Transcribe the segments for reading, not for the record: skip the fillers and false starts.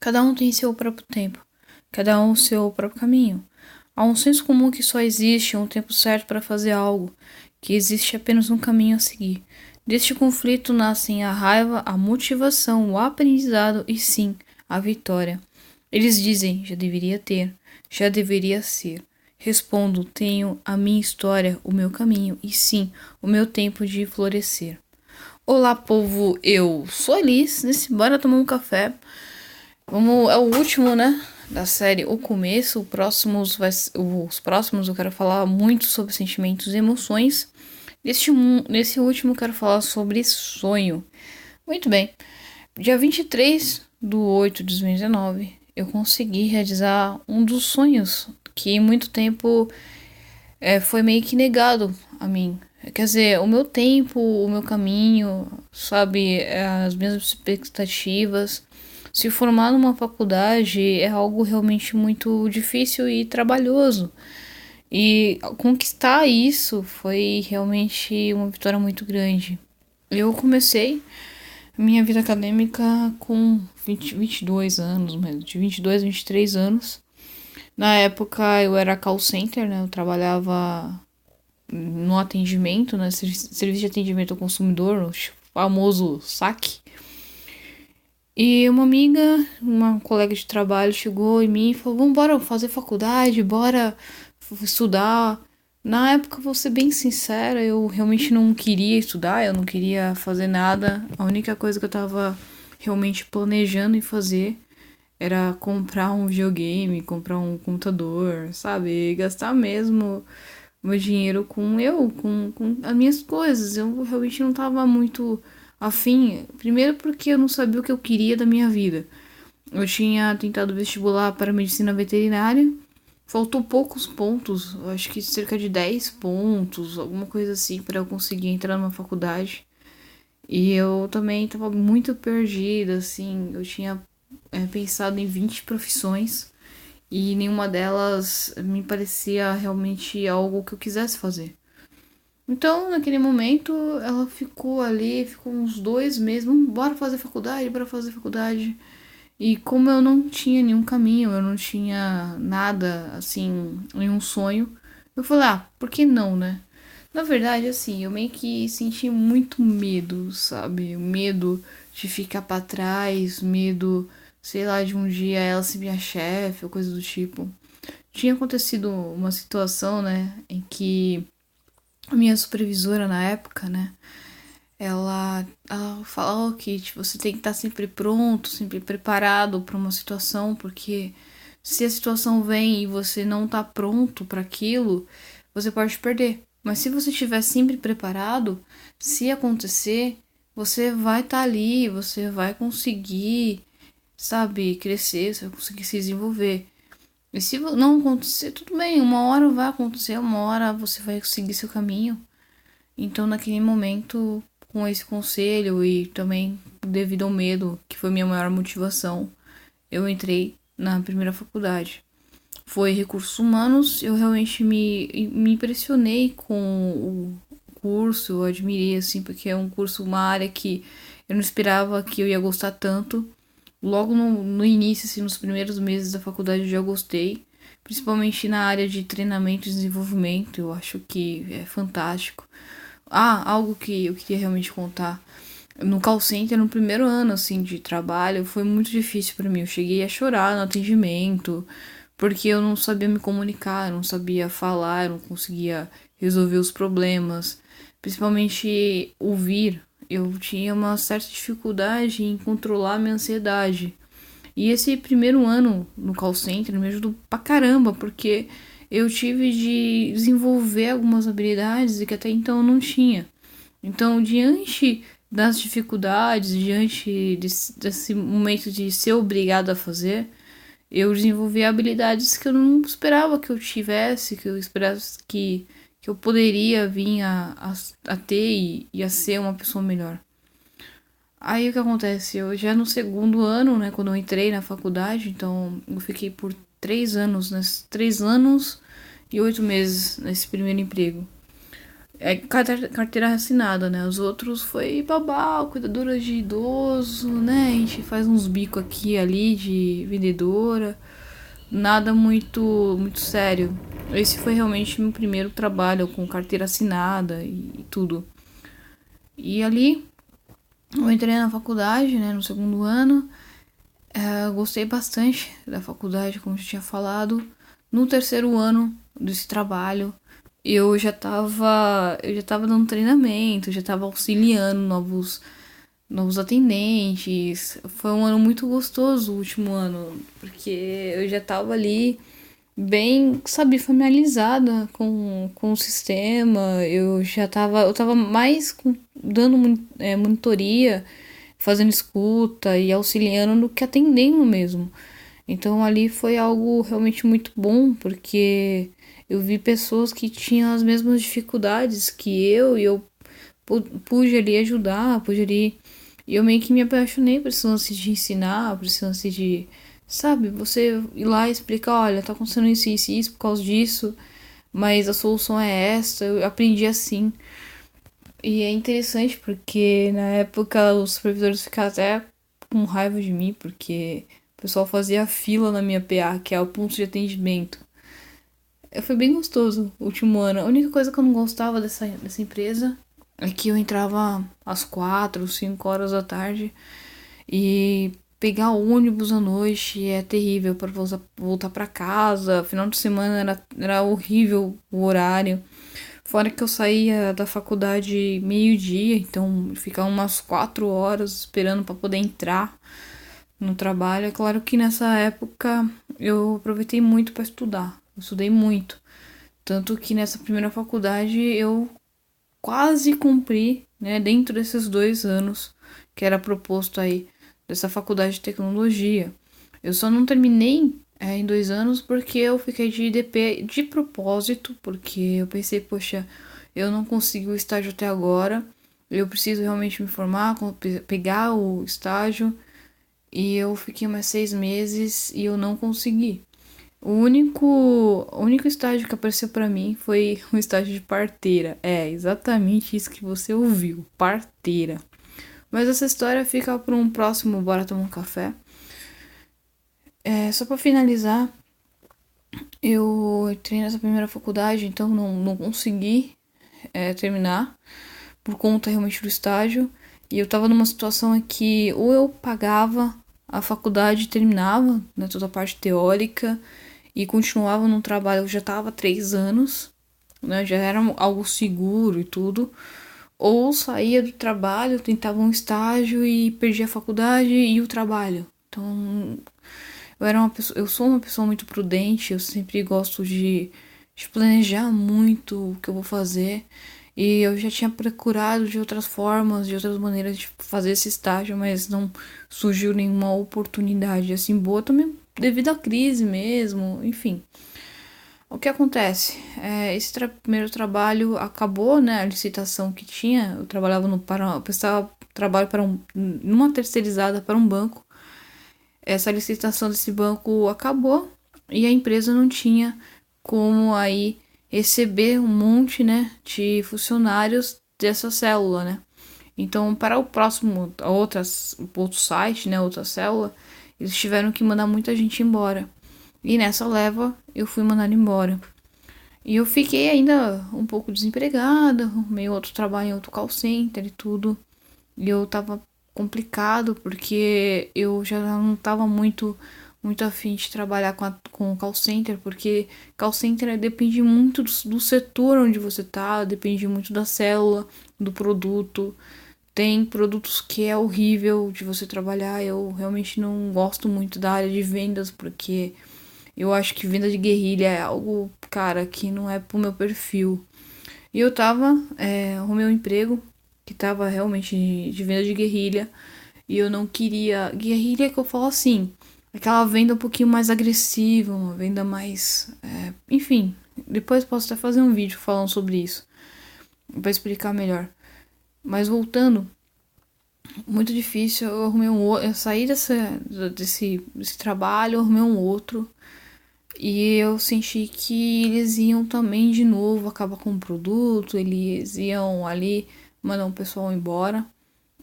Cada um tem seu próprio tempo, cada um seu próprio caminho. Há um senso comum que só existe um tempo certo para fazer algo, que existe apenas um caminho a seguir. Deste conflito nascem a raiva, a motivação, o aprendizado e sim, a vitória. Eles dizem, já deveria ter, já deveria ser. Respondo, tenho a minha história, o meu caminho e sim, o meu tempo de florescer. Olá, povo, eu sou a Liz, bora tomar um café. É o último, né, da série O Começo. Os próximos eu quero falar muito sobre sentimentos e emoções. Nesse último eu quero falar sobre sonho. Muito bem, dia 23/8/2019 eu consegui realizar um dos sonhos que em muito tempo foi meio que negado a mim. Quer dizer, o meu tempo, o meu caminho, sabe, as minhas expectativas. Se formar numa faculdade é algo realmente muito difícil e trabalhoso. E conquistar isso foi realmente uma vitória muito grande. Eu comecei minha vida acadêmica com 22 anos, de 22 a 23 anos. Na época eu era call center, né? Eu trabalhava no atendimento, né? Serviço de atendimento ao consumidor, o famoso saque. E uma amiga, uma colega de trabalho chegou em mim e falou: vamos bora fazer faculdade, bora estudar. Na época, vou ser bem sincera, eu realmente não queria estudar, eu não queria fazer nada. A única coisa que eu tava realmente planejando em fazer era comprar um videogame, comprar um computador, sabe? E gastar mesmo meu dinheiro com as minhas coisas. Eu realmente não tava muito afim. Primeiro porque eu não sabia o que eu queria da minha vida. Eu tinha tentado vestibular para medicina veterinária. Faltou poucos pontos, eu acho que cerca de 10 pontos, alguma coisa assim, para eu conseguir entrar numa faculdade. E eu também estava muito perdida, assim, eu tinha pensado em 20 profissões e nenhuma delas me parecia realmente algo que eu quisesse fazer. Então, naquele momento, ela ficou ali, ficou uns 2 meses, bora fazer faculdade, bora fazer faculdade. E como eu não tinha nenhum caminho, eu não tinha nada, assim, nenhum sonho, eu falei, por que não, né? Na verdade, assim, eu meio que senti muito medo, sabe? Medo de ficar pra trás, medo, sei lá, de um dia ela ser minha chefe ou coisa do tipo. Tinha acontecido uma situação, né, em que a minha supervisora na época, né, ela falou que tipo, você tem que estar sempre pronto, sempre preparado para uma situação, porque se a situação vem e você não tá pronto para aquilo, você pode perder. Mas se você estiver sempre preparado, se acontecer, você vai estar ali, você vai conseguir, sabe, crescer, você vai conseguir se desenvolver. E se não acontecer, tudo bem, uma hora vai acontecer, uma hora você vai seguir seu caminho. Então, naquele momento, com esse conselho e também devido ao medo, que foi minha maior motivação, eu entrei na primeira faculdade. Foi recursos humanos, eu realmente me impressionei com o curso, eu admirei, assim, porque é um curso, uma área que eu não esperava que eu ia gostar tanto. Logo no início, assim, nos primeiros meses da faculdade eu já gostei, principalmente na área de treinamento e desenvolvimento, eu acho que é fantástico. Algo que eu queria realmente contar. No call center, no primeiro ano, assim, de trabalho, foi muito difícil para mim. Eu cheguei a chorar no atendimento, porque eu não sabia me comunicar, eu não sabia falar, eu não conseguia resolver os problemas. Principalmente ouvir. Eu tinha uma certa dificuldade em controlar a minha ansiedade. E esse primeiro ano no call center me ajudou pra caramba, porque eu tive de desenvolver algumas habilidades que até então eu não tinha. Então, diante das dificuldades, diante desse momento de ser obrigado a fazer, eu desenvolvi habilidades que eu não esperava que eu tivesse, que eu esperasse que eu poderia vir a ter e a ser uma pessoa melhor. Aí o que acontece? Eu já no segundo ano, né, quando eu entrei na faculdade, então eu fiquei por 3 anos, né, 3 anos e 8 meses nesse primeiro emprego. É carteira assinada, né? Os outros foi babá, cuidadora de idoso, né? A gente faz uns bicos aqui e ali de vendedora. Nada muito sério. Esse foi realmente meu primeiro trabalho com carteira assinada e tudo. E ali eu entrei na faculdade, né, no segundo ano. Eu gostei bastante da faculdade, como eu já tinha falado. No terceiro ano desse trabalho, eu já tava dando treinamento, já tava auxiliando novos atendentes. Foi um ano muito gostoso o último ano, porque eu já tava ali bem, sabe, familiarizada com o sistema. Eu tava mais dando monitoria, fazendo escuta e auxiliando do que atendendo mesmo. Então ali foi algo realmente muito bom, porque eu vi pessoas que tinham as mesmas dificuldades que eu, e eu pude ali ajudar, pude ali. E eu meio que me apaixonei por esse lance de ensinar, por esse lance de, sabe, você ir lá e explicar: olha, tá acontecendo isso por causa disso, mas a solução é essa. Eu aprendi assim. E é interessante porque na época os supervisores ficavam até com raiva de mim, porque o pessoal fazia fila na minha PA, que é o ponto de atendimento. Foi bem gostoso o último ano. A única coisa que eu não gostava dessa empresa é que eu entrava às 4, 5 horas da tarde e pegar ônibus à noite é terrível para voltar para casa. Final de semana era horrível o horário. Fora que eu saía da faculdade meio-dia, então ficava umas 4 horas esperando para poder entrar no trabalho. É claro que nessa época eu aproveitei muito para estudar. Eu estudei muito. Tanto que nessa primeira faculdade eu quase cumpri, né, dentro desses 2 anos que era proposto aí dessa faculdade de tecnologia. Eu só não terminei em 2 anos porque eu fiquei de IDP de propósito, porque eu pensei, poxa, eu não consegui o estágio até agora, eu preciso realmente me formar, pegar o estágio, e eu fiquei mais 6 meses e eu não consegui. O único estágio que apareceu pra mim foi o estágio de parteira. É exatamente isso que você ouviu, parteira. Mas essa história fica para um próximo Bora Tomar um Café. Só pra finalizar, eu entrei nessa primeira faculdade, então não consegui terminar por conta realmente do estágio. E eu tava numa situação em que ou eu pagava a faculdade e terminava, né, toda a parte teórica, e continuava no trabalho. Eu já tava há 3 anos, né, já era algo seguro e tudo. Ou saía do trabalho, tentava um estágio e perdia a faculdade e o trabalho. Então, eu sou uma pessoa muito prudente, eu sempre gosto de planejar muito o que eu vou fazer. E eu já tinha procurado de outras formas, de outras maneiras de fazer esse estágio, mas não surgiu nenhuma oportunidade assim boa, também devido à crise mesmo, enfim. O que acontece? Esse primeiro trabalho acabou, né? A licitação que tinha. Eu trabalhava eu prestava trabalho numa terceirizada para um banco. Essa licitação desse banco acabou e a empresa não tinha como aí receber um monte, né, de funcionários dessa célula, né? Então, para o próximo, outro site, né, outra célula, eles tiveram que mandar muita gente embora. E nessa leva, eu fui mandada embora. E eu fiquei ainda um pouco desempregada, arrumei outro trabalho em outro call center e tudo. E eu tava complicado porque eu já não tava muito afim de trabalhar com o call center, porque call center depende muito do setor onde você tá, depende muito da célula, do produto. Tem produtos que é horrível de você trabalhar. Eu realmente não gosto muito da área de vendas, porque eu acho que venda de guerrilha é algo, cara, que não é pro meu perfil. E eu arrumei um emprego que tava realmente de venda de guerrilha. E eu não queria. Guerrilha que eu falo assim, aquela venda um pouquinho mais agressiva, uma venda mais. Enfim, depois posso até fazer um vídeo falando sobre isso, pra explicar melhor. Mas voltando, muito difícil. Eu arrumei um outro. Eu saí desse trabalho, arrumei um outro. E eu senti que eles iam também de novo acabar com o produto, eles iam ali mandar um pessoal embora.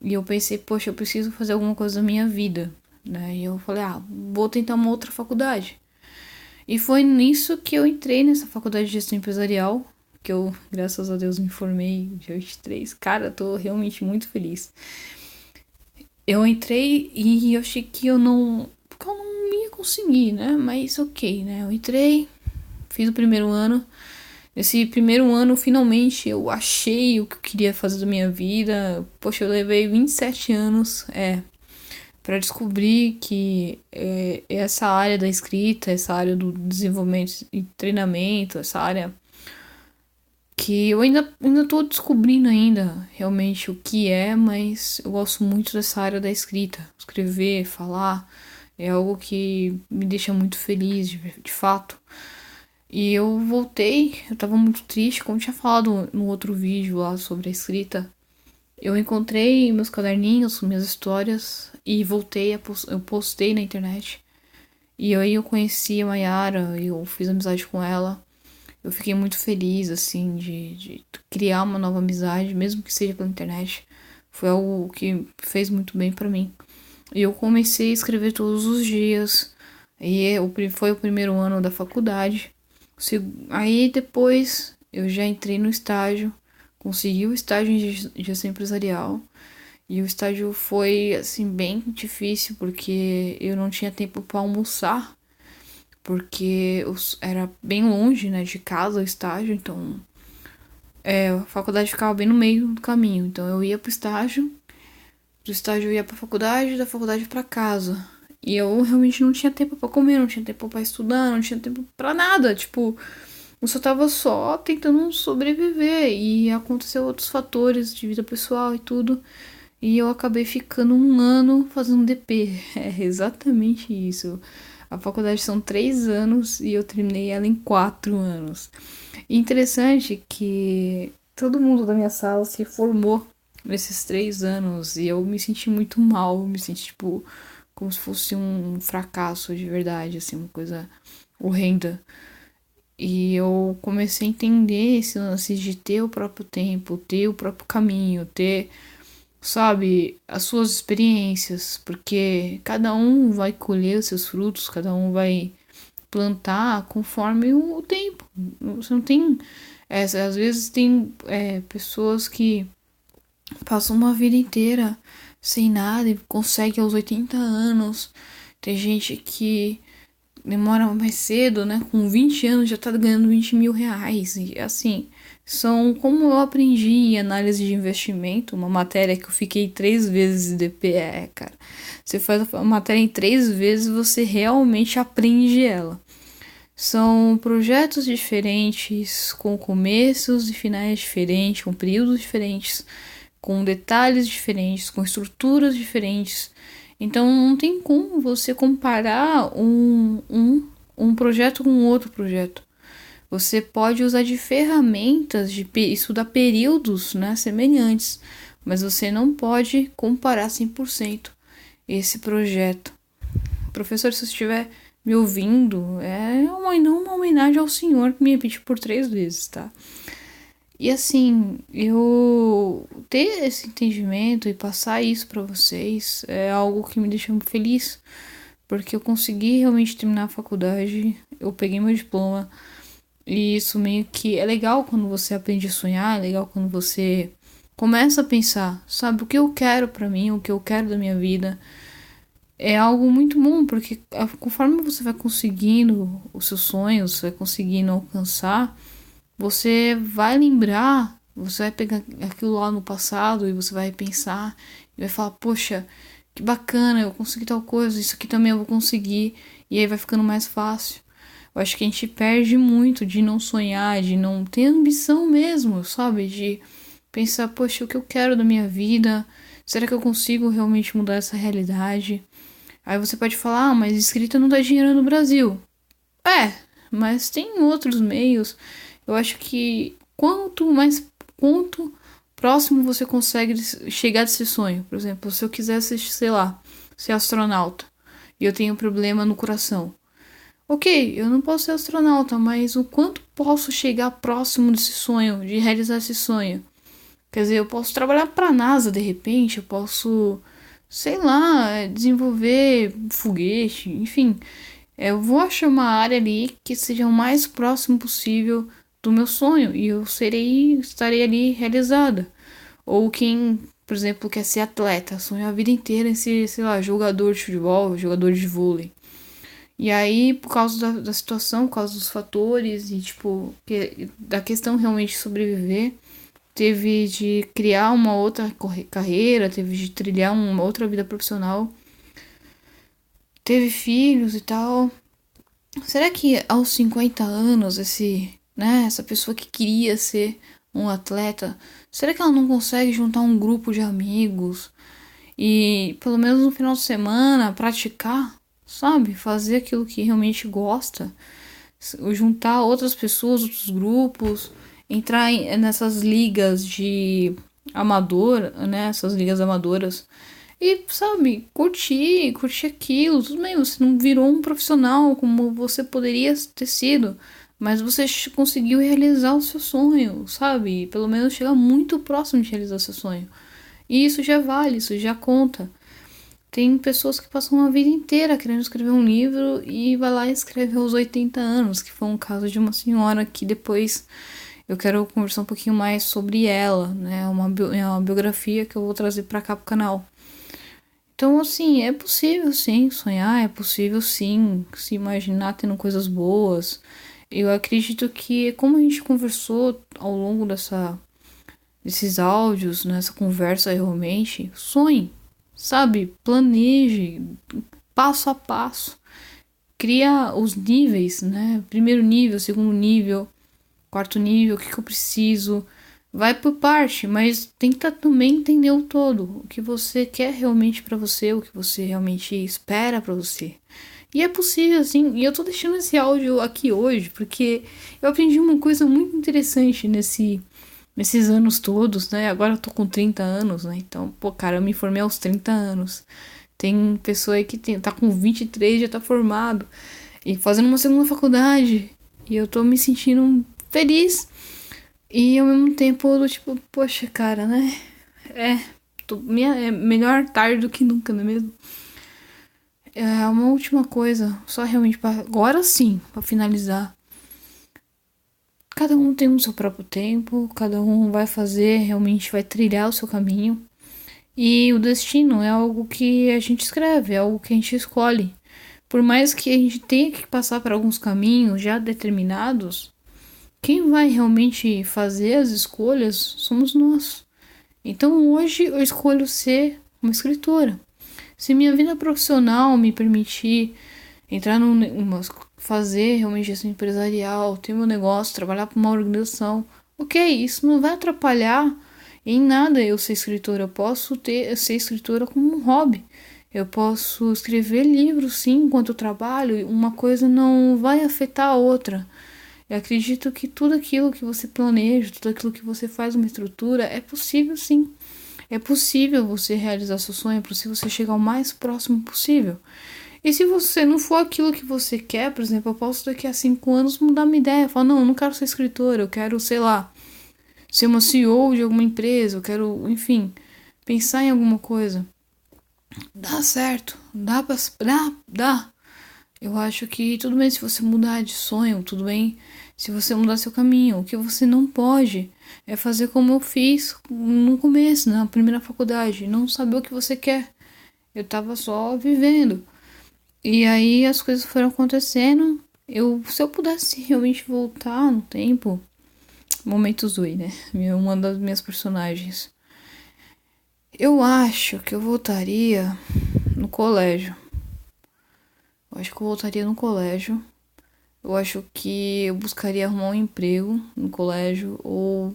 E eu pensei, poxa, eu preciso fazer alguma coisa da minha vida, né? E eu falei, vou tentar uma outra faculdade. E foi nisso que eu entrei nessa faculdade de gestão empresarial, que eu, graças a Deus, me formei dia 23. Cara, eu tô realmente muito feliz. Eu entrei e eu achei que eu não. Porque eu não ia conseguir, né? Mas ok, né? Eu entrei, fiz o primeiro ano. Nesse primeiro ano, finalmente, eu achei o que eu queria fazer da minha vida. Poxa, eu levei 27 anos, para descobrir que essa área da escrita, essa área do desenvolvimento e treinamento, essa área que eu ainda tô descobrindo ainda realmente o que é, mas eu gosto muito dessa área da escrita. Escrever, falar, é algo que me deixa muito feliz, de fato. E eu voltei, eu tava muito triste, como eu tinha falado no outro vídeo lá sobre a escrita. Eu encontrei meus caderninhos, minhas histórias e voltei, eu postei na internet. E aí eu conheci a Mayara, eu fiz amizade com ela. Eu fiquei muito feliz, assim, de criar uma nova amizade, mesmo que seja pela internet. Foi algo que fez muito bem pra mim. E eu comecei a escrever todos os dias. Foi o primeiro ano da faculdade. Aí depois eu já entrei no estágio, consegui o estágio em gestão empresarial. E o estágio foi, assim, bem difícil, porque eu não tinha tempo para almoçar, porque era bem longe, né, de casa o estágio, então a faculdade ficava bem no meio do caminho. Então eu ia pro estágio, do estágio eu ia pra faculdade, da faculdade pra casa. E eu realmente não tinha tempo para comer, não tinha tempo para estudar, não tinha tempo para nada, tipo, eu só tava só tentando sobreviver e aconteceu outros fatores de vida pessoal e tudo. E eu acabei ficando um ano fazendo DP. É exatamente isso. A faculdade são 3 anos e eu terminei ela em 4 anos. E interessante que todo mundo da minha sala se formou nesses 3 anos e eu me senti muito mal, me senti tipo como se fosse um fracasso de verdade, assim, uma coisa horrenda. E eu comecei a entender esse lance de ter o próprio tempo, ter o próprio caminho, ter, sabe, as suas experiências, porque cada um vai colher os seus frutos, cada um vai plantar conforme o tempo. Você não tem. Às vezes tem pessoas que passam uma vida inteira sem nada e conseguem aos 80 anos. Tem gente que demora mais cedo, né? Com 20 anos já tá ganhando 20 mil reais. E assim, são como eu aprendi em análise de investimento, uma matéria que eu fiquei 3 vezes de DPE, cara. Você faz a matéria em 3 vezes, você realmente aprende ela. São projetos diferentes, com começos e finais diferentes, com períodos diferentes, com detalhes diferentes, com estruturas diferentes. Então não tem como você comparar um projeto com outro projeto. Você pode usar de ferramentas de estudar períodos, né, semelhantes, mas você não pode comparar 100% esse projeto. Professor, se você estiver me ouvindo, não uma homenagem ao senhor que me repetiu por 3 vezes, tá? E assim, eu ter esse entendimento e passar isso pra vocês é algo que me deixa muito feliz, porque eu consegui realmente terminar a faculdade, eu peguei meu diploma, e isso meio que é legal quando você aprende a sonhar, é legal quando você começa a pensar, sabe, o que eu quero pra mim, o que eu quero da minha vida. É algo muito bom, porque conforme você vai conseguindo os seus sonhos, você vai conseguindo alcançar, você vai lembrar, você vai pegar aquilo lá no passado e você vai pensar e vai falar, poxa, que bacana, eu consegui tal coisa, isso aqui também eu vou conseguir, e aí vai ficando mais fácil. Eu acho que a gente perde muito de não sonhar, de não ter ambição mesmo, sabe? De pensar, poxa, o que eu quero da minha vida? Será que eu consigo realmente mudar essa realidade? Aí você pode falar, mas escrita não dá dinheiro no Brasil. É, mas tem outros meios. Eu acho que quanto próximo você consegue chegar desse sonho. Por exemplo, se eu quisesse, sei lá, ser astronauta e eu tenho um problema no coração. Ok, eu não posso ser astronauta, mas o quanto posso chegar próximo desse sonho, de realizar esse sonho? Quer dizer, eu posso trabalhar para a NASA de repente, eu posso, sei lá, desenvolver foguete, enfim. Eu vou achar uma área ali que seja o mais próximo possível do meu sonho e eu estarei ali realizada. Ou quem, por exemplo, quer ser atleta, sonha a vida inteira em ser, sei lá, jogador de futebol, jogador de vôlei. E aí, por causa da situação, por causa dos fatores e, tipo, da questão realmente de sobreviver, teve de criar uma outra carreira, teve de trilhar uma outra vida profissional, teve filhos e tal. Será que aos 50 anos, essa pessoa que queria ser um atleta, será que ela não consegue juntar um grupo de amigos e, pelo menos no final de semana, praticar, sabe? Fazer aquilo que realmente gosta, juntar outras pessoas, outros grupos, entrar nessas ligas de amador, né? Essas ligas amadoras. E, sabe, curtir aquilo. Tudo bem, você não virou um profissional como você poderia ter sido, mas você conseguiu realizar o seu sonho, sabe? Pelo menos chegar muito próximo de realizar o seu sonho. E isso já vale, isso já conta. Tem pessoas que passam uma vida inteira querendo escrever um livro e vai lá e escreve aos 80 anos, que foi um caso de uma senhora que depois eu quero conversar um pouquinho mais sobre ela, né? É uma biografia que eu vou trazer pra cá pro canal. Então, assim, é possível sim sonhar, é possível sim se imaginar tendo coisas boas. Eu acredito que, como a gente conversou ao longo desses áudios, nessa conversa realmente, sonhe, sabe? Planeje passo a passo. Cria os níveis, né? Primeiro nível, segundo nível, quarto nível, o que, que eu preciso. Vai por parte, mas tenta também entender o todo, o que você quer realmente pra você, o que você realmente espera pra você. E é possível, assim, e eu tô deixando esse áudio aqui hoje, porque eu aprendi uma coisa muito interessante nesses anos todos, né? Agora eu tô com 30 anos, né? Então, pô, cara, eu me formei aos 30 anos. Tem pessoa aí que tá com 23 já tá formado e fazendo uma segunda faculdade. E eu tô me sentindo feliz e ao mesmo tempo do tipo, poxa, cara, né? É, é melhor tarde do que nunca, não é mesmo? É uma última coisa, só realmente para agora sim, para finalizar. Cada um tem o seu próprio tempo, cada um vai fazer, realmente vai trilhar o seu caminho. E o destino é algo que a gente escreve, é algo que a gente escolhe. Por mais que a gente tenha que passar por alguns caminhos já determinados, quem vai realmente fazer as escolhas somos nós. Então hoje eu escolho ser uma escritora. Se minha vida profissional me permitir entrar fazer realmente gestão empresarial, ter meu negócio, trabalhar para uma organização, ok, isso não vai atrapalhar em nada eu ser escritora. Eu posso ser escritora como um hobby. Eu posso escrever livros sim enquanto eu trabalho, uma coisa não vai afetar a outra. Eu acredito que tudo aquilo que você planeja, tudo aquilo que você faz uma estrutura, é possível sim. É possível você realizar seu sonho, é possível você chegar o mais próximo possível. E se você não for aquilo que você quer, por exemplo, eu posso daqui a 5 anos mudar minha ideia. Falar, não, eu não quero ser escritora, eu quero, sei lá, ser uma CEO de alguma empresa, eu quero, enfim, pensar em alguma coisa. Dá certo, dá. Eu acho que tudo bem se você mudar de sonho, tudo bem se você mudar seu caminho. O que você não pode é fazer como eu fiz no começo, na primeira faculdade, não saber o que você quer. Eu tava só vivendo. E aí as coisas foram acontecendo. Se eu pudesse realmente voltar no tempo, momento Zoe, né? Uma das minhas personagens. Eu acho que eu voltaria no colégio. Eu acho que eu voltaria no colégio. Eu acho que eu buscaria arrumar um emprego no colégio ou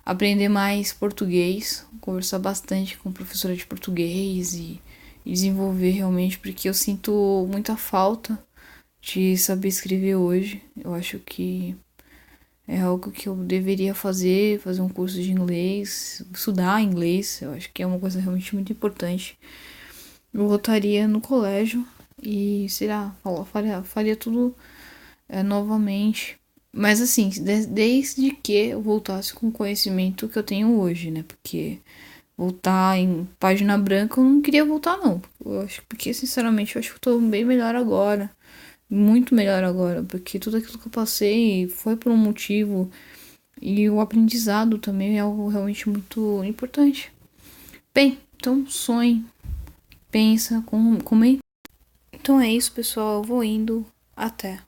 aprender mais português, conversar bastante com professora de português e desenvolver realmente, porque eu sinto muita falta de saber escrever hoje. Eu acho que é algo que eu deveria fazer um curso de inglês, estudar inglês. Eu acho que é uma coisa realmente muito importante. Eu voltaria no colégio e, sei lá, faria tudo novamente. Mas assim, desde que eu voltasse com o conhecimento que eu tenho hoje, né? Porque voltar em página branca eu não queria voltar, não. Eu acho, porque, sinceramente, eu acho que eu tô bem melhor agora. Muito melhor agora. Porque tudo aquilo que eu passei foi por um motivo. E o aprendizado também é algo realmente muito importante. Bem, então sonhe, pensa, comenta. Então é isso, pessoal. Eu vou indo. Até.